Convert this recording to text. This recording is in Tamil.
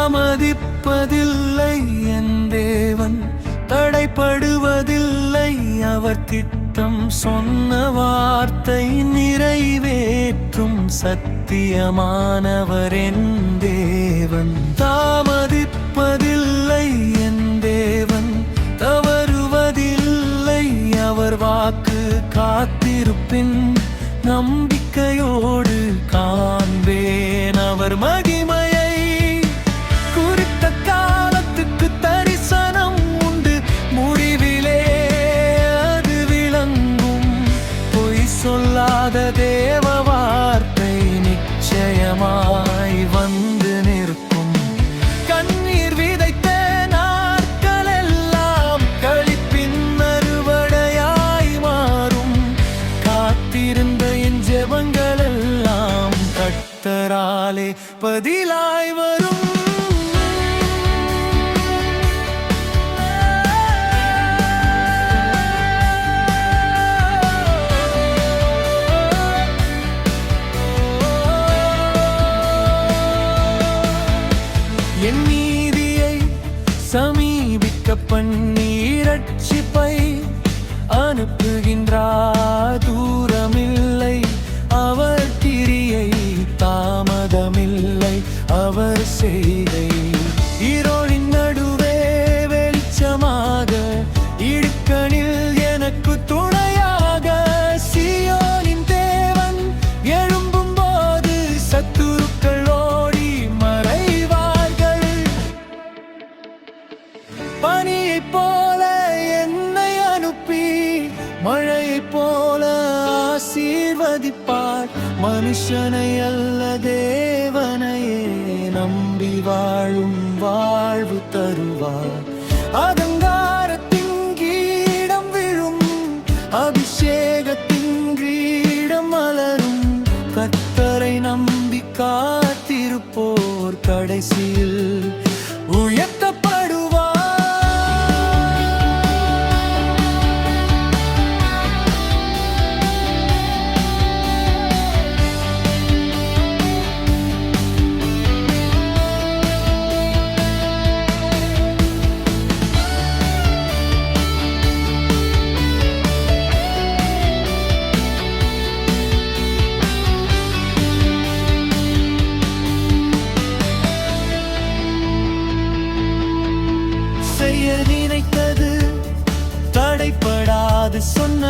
தாமதிப்பதில்லை என் தேவன், தடைப்படுவதில்லை அவர் திட்டம். சொன்ன வார்த்தை நிறைவேற்றும் சத்தியமானவர் என் தேவன். தாமதிப்பதில்லை என் தேவன், தவறுவதில்லை அவர் வாக்கு. காத்திருப்பின் நம்பிக்கையோடு காண்பேன் அவர் மகிமையை. குறித்த காலத்துக்கு தரிசனம் உண்டு, முடிவிலே அது விளங்கும். பொய் சொல்லாத தேவ வார்த்தை நிச்சயமாய் வந்து நிற்கும். கண்ணீர் விதைத்த நாட்களெல்லாம் களிப்பின் அறுவடையாய் மாறும். காத்திருந்த என் ஜெபங்களெல்லாம் கர்த்தராலே பதிலாய் வரும். என் நீதியை சமீபிக்க பண்ணி இரட்சிப்பை அனுப்புகின்றார். தூரமில்லை அவர் கிரியை, தாமதமில்லை அவர் செய்கை. இருளின் நடுவே வெளிச்சமாக, இடுக்கணில் எனக்கு துணையாக. சீயோனின் தேவன் எழும்பும் போது சத்துருக்கள் ஓடி மறைவார்கள். பனியைப் போல என்னை அனுப்பி மழையைப் போல ஆசீர்வதிப்பார். மனுஷனை அல்ல தேவனையே நம்பி வாழும் வாழ்வு தருவார். அகங்காரத்தின் கிரீடம் விழும், அபிஷேகத்தின் கிரீடம் மலரும். கர்த்தரை நம்பி காத்திருப்போர் கடைசியில் உயர்த்தப்படுவார். செய்ய நினைத்தது தடைப்படாது, சொன்ன